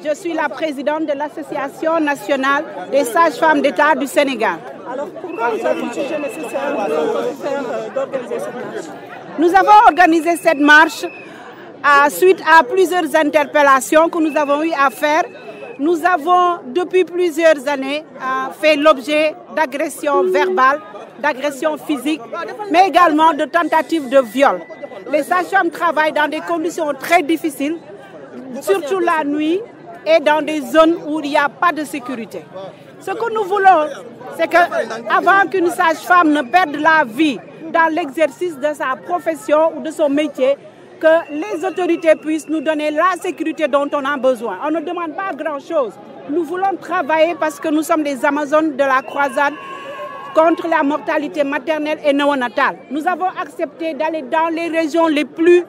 Je suis la présidente de l'Association nationale des sages-femmes d'État du Sénégal. Alors pourquoi vous avez jugé nécessaire d'organiser cette marche? Nous avons organisé cette marche suite à plusieurs interpellations que nous avons eu à faire. Nous avons depuis plusieurs années fait l'objet d'agressions verbales, d'agressions physiques, mais également de tentatives de viol. Les sages-femmes travaillent dans des conditions très difficiles, surtout la nuit et dans des zones où il n'y a pas de sécurité. Ce que nous voulons, c'est qu'avant qu'une sage-femme ne perde la vie dans l'exercice de sa profession ou de son métier, que les autorités puissent nous donner la sécurité dont on a besoin. On ne demande pas grand-chose. Nous voulons travailler parce que nous sommes des Amazones de la croisade contre la mortalité maternelle et néonatale. Nous avons accepté d'aller dans les régions les plus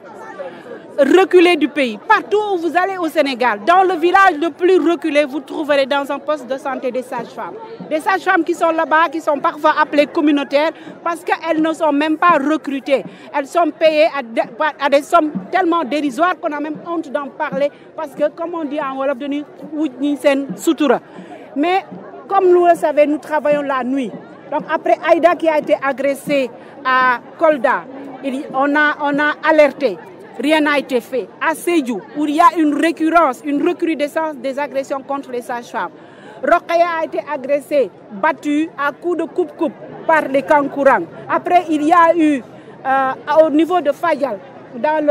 reculées du pays. Partout où vous allez au Sénégal, dans le village le plus reculé, vous trouverez dans un poste de santé des sages-femmes. Des sages-femmes qui sont là-bas, qui sont parfois appelées communautaires parce qu'elles ne sont même pas recrutées. Elles sont payées à des sommes tellement dérisoires qu'on a même honte d'en parler parce que, comme on dit en Wolof, mais comme vous le savez, nous travaillons la nuit. Donc après Aïda qui a été agressée à Kolda, on a alerté. Rien n'a été fait. À Sédhiou, où il y a une récurrence, une recrudescence des agressions contre les sages-femmes. Rokhaya a été agressée, battue à coups de coupe-coupe par les Kankourang. Après, il y a eu, au niveau de Fayal, dans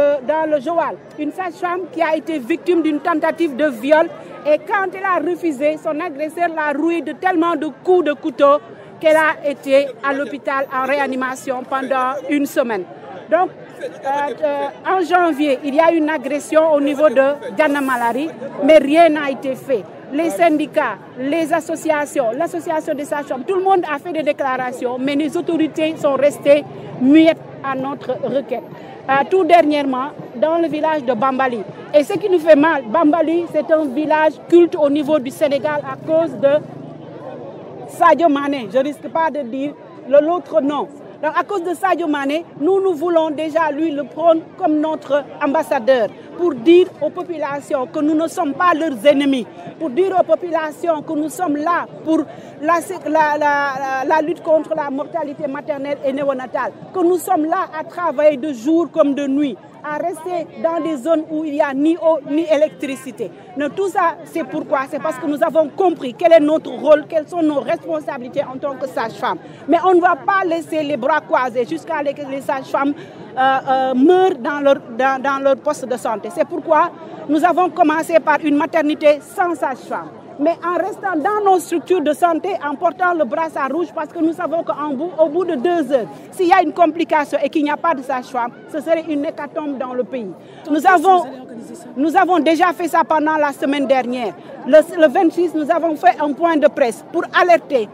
le Joal, une sage-femme qui a été victime d'une tentative de viol. Et quand elle a refusé, son agresseur l'a rouée de tellement de coups de couteau qu'elle a été à l'hôpital en réanimation pendant une semaine. Donc, en janvier, il y a une agression au niveau de Diana Malari, mais rien n'a été fait. Les syndicats, les associations, l'association des sages-femmes, tout le monde a fait des déclarations, mais les autorités sont restées muettes à notre requête. Tout dernièrement, dans le village de Bambali. Et ce qui nous fait mal, Bambali, c'est un village culte au niveau du Sénégal à cause de Sadio Mané. Je ne risque pas de dire l'autre nom. Donc, à cause de Sadio Mané, nous voulons déjà lui le prône comme notre ambassadeur pour dire aux populations que nous ne sommes pas leurs ennemis, pour dire aux populations que nous sommes là pour la lutte contre la mortalité maternelle et néonatale, que nous sommes là à travailler de jour comme de nuit, à rester dans des zones où il n'y a ni eau ni électricité. Donc, tout ça, c'est pourquoi? C'est parce que nous avons compris quel est notre rôle, quelles sont nos responsabilités en tant que sages-femmes. Mais on ne va pas laisser les bras croisés jusqu'à ce que les sages-femmes meurent dans leur poste de santé. C'est pourquoi nous avons commencé par une maternité sans sage-femme. Mais en restant dans nos structures de santé, en portant le brassard rouge, parce que nous savons qu'au bout de 2 heures, s'il y a une complication et qu'il n'y a pas de sage-femme, ce serait une hécatombe dans le pays. Nous avons déjà fait ça pendant la semaine dernière. Le 26, nous avons fait un point de presse pour alerter,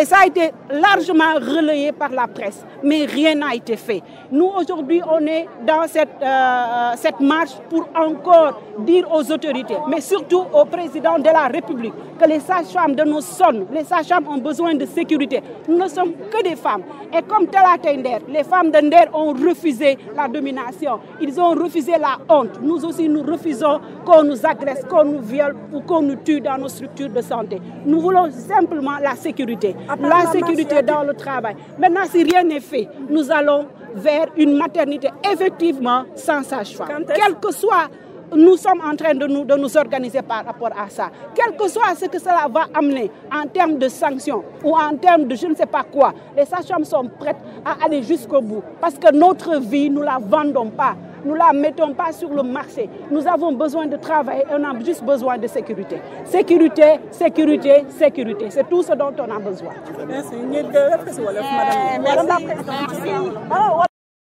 et ça a été largement relayé par la presse, mais rien n'a été fait. Nous, aujourd'hui, on est dans cette marche pour encore dire aux autorités, mais surtout au président de la République, que les sages-femmes de nos zones, les sages-femmes ont besoin de sécurité. Nous ne sommes que des femmes. Et comme Talata Nder, les femmes de Nder ont refusé la domination. Ils ont refusé la honte. Nous aussi, nous refusons qu'on nous agresse, qu'on nous viole ou qu'on nous tue dans nos structures de santé. Nous voulons simplement la sécurité. La sécurité dans le travail. Maintenant, si rien n'est fait, nous allons vers une maternité effectivement sans sage-femme. Quel que soit, nous sommes en train de nous organiser par rapport à ça. Quel que soit ce que cela va amener en termes de sanctions ou en termes de je ne sais pas quoi, les sages-femmes sont prêtes à aller jusqu'au bout. Parce que notre vie, nous ne la vendons pas. Nous ne la mettons pas sur le marché. Nous avons besoin de travail et on a juste besoin de sécurité. Sécurité, sécurité, sécurité. C'est tout ce dont on a besoin. Merci. Madame la Présidente.